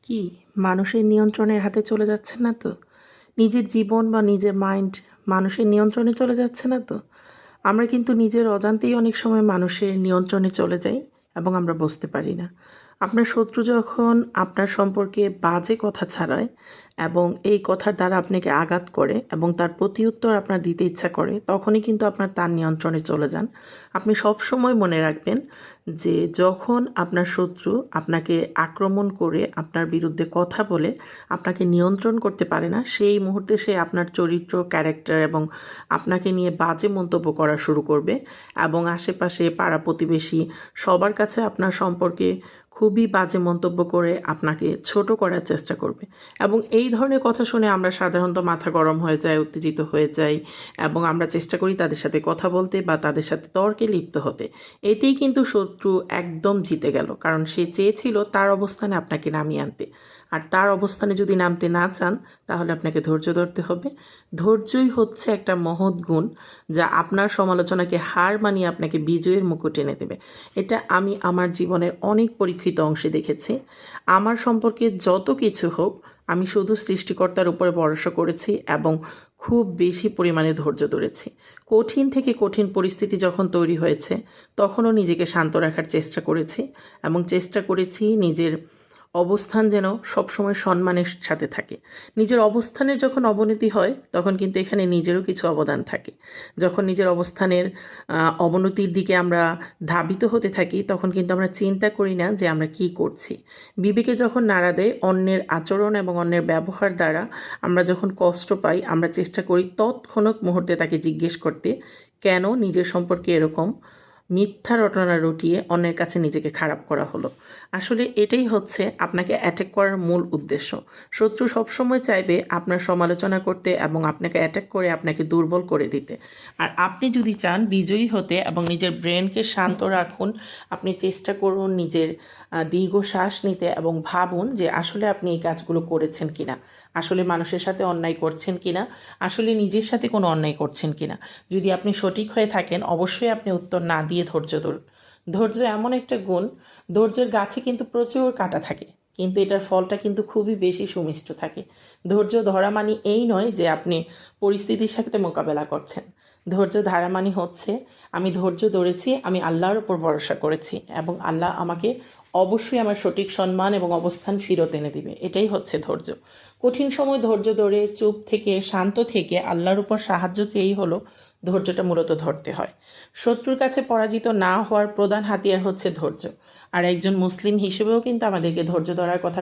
কি মানুষের নিয়ন্ত্রণের হাতে চলে যাচ্ছে না তো? নিজের জীবন বা নিজের মাইন্ড মানুষের নিয়ন্ত্রণে চলে যাচ্ছে না তো? আমরা কিন্তু নিজের অজান্তেই অনেক সময় মানুষের নিয়ন্ত্রণে চলে যাই এবং আমরা বুঝতে পারি না। আপনার শত্রু যখন আপনার সম্পর্কে বাজে কথা ছড়ায় এবং এই কথার দ্বারা আপনাকে আঘাত করে এবং তার প্রতিউত্তর আপনার দিতে ইচ্ছা করে, তখনই কিন্তু আপনার তার নিয়ন্ত্রণে চলে যান। আপনি সবসময় মনে রাখবেন যে যখন আপনার শত্রু আপনাকে আক্রমণ করে আপনার বিরুদ্ধে কথা বলে আপনাকে নিয়ন্ত্রণ করতে পারে না, সেই মুহূর্তে সে আপনার চরিত্র, ক্যারেক্টার এবং আপনাকে নিয়ে বাজে মন্তব্য করা শুরু করবে এবং আশেপাশে পাড়া প্রতিবেশী সবার কাছে আপনার সম্পর্কে খুবই বাজে মন্তব্য করে আপনাকে ছোট করার চেষ্টা করবে। এবং এই ধরনের কথা শুনে আমরা সাধারণত মাথা গরম হয়ে যাই, উত্তেজিত হয়ে যাই এবং আমরা চেষ্টা করি তাদের সাথে কথা বলতে বা তাদের সাথে তর্কে লিপ্ত হতে। এতেই কিন্তু শত্রু একদম জিতে গেল, কারণ সে চেয়েছিল তার অবস্থানে আপনাকে নামিয়ে আনতে। আর তার অবস্থানে যদি নামতে না চান, তাহলে আপনাকে ধৈর্য ধরতে হবে। ধৈর্যই হচ্ছে একটা মহৎ গুণ, যা আপনার সমালোচনাকে হার মানিয়ে আপনাকে বিজয়ের মুকুট এনে দেবে। এটা আমি আমার জীবনের অনেক পরীক্ষিত অংশে দেখেছি। আমার সম্পর্কে যত কিছু হোক, আমি শুধু সৃষ্টিকর্তার উপরে ভরসা করেছি এবং খুব বেশি পরিমাণে ধৈর্য ধরেছি। কঠিন থেকে কঠিন পরিস্থিতি যখন তৈরি হয়েছে, তখনও নিজেকে শান্ত রাখার চেষ্টা করেছি এবং চেষ্টা করেছি নিজের অবস্থান যেন সবসময় সম্মানের সাথে থাকে। নিজের অবস্থানের যখন অবনতি হয়, তখন কিন্তু এখানে নিজেরও কিছু অবদান থাকে। যখন নিজের অবস্থানের অবনতির দিকে আমরা ধাবিত হতে থাকি, তখন কিন্তু আমরা চিন্তা করি না যে আমরা কি করছি। বিবেকে যখন নাড়া দেয় অন্যের আচরণ এবং অন্যের ব্যবহার দ্বারা আমরা যখন কষ্ট পাই, আমরা চেষ্টা করি তৎক্ষণাৎ মুহূর্তে তাকে জিজ্ঞেস করতে, কেন নিজের সম্পর্কে এরকম মিথ্যা রটনা রটিয়ে অন্যের কাছে নিজেকে খারাপ করা হলো। আসলে এটাই হচ্ছে আপনাকে অ্যাটাক করার মূল উদ্দেশ্য। শত্রু সবসময় চাইবে আপনার সমালোচনা করতে এবং আপনাকে অ্যাটাক করে আপনাকে দুর্বল করে দিতে। আর আপনি যদি চান বিজয়ী হতে এবং নিজের ব্রেনকে শান্ত রাখুন, আপনি চেষ্টা করুন নিজের দীর্ঘ শ্বাস নিতে এবং ভাবুন যে আসলে আপনি এই কাজগুলো করেছেন কিনা, আসলে মানুষের সাথে অন্যায় করছেন কিনা, আসলে নিজের সাথে কোনো অন্যায় করছেন কিনা। যদি আপনি সঠিক হয়ে থাকেন, অবশ্যই আপনি উত্তর না দিয়ে ধৈর্য ধরুন। ধৈর্য এমন একটা গুণ, ধৈর্যের গাছে কিন্তু প্রচুর কাঁটা থাকে, কিন্তু এটার ফলটা কিন্তু খুবই বেশি সুমিষ্ট থাকে। ধৈর্য ধরা মানে এই নয় যে আপনি পরিস্থিতির সাথে মোকাবেলা করছেন। ধৈর্য ধারা মানে হচ্ছে আমি ধৈর্য ধরেছি, আমি আল্লাহর ওপর ভরসা করেছি এবং আল্লাহ আমাকে অবশ্যই আমার সঠিক সম্মান এবং অবস্থান ফেরত এনে দিবে। এটাই হচ্ছে ধৈর্য। কঠিন সময় ধৈর্য ধরে চুপ থেকে শান্ত থেকে আল্লাহর উপর সাহায্য চেয়েই হলো ধৈর্যটা মূলত ধরতে হয়। শত্রুর কাছে পরাজিত না হওয়ার প্রধান হাতিয়ার হচ্ছে ধৈর্য। আর একজন মুসলিম হিসেবেও কিন্তু আমাদেরকে ধৈর্য ধরার কথা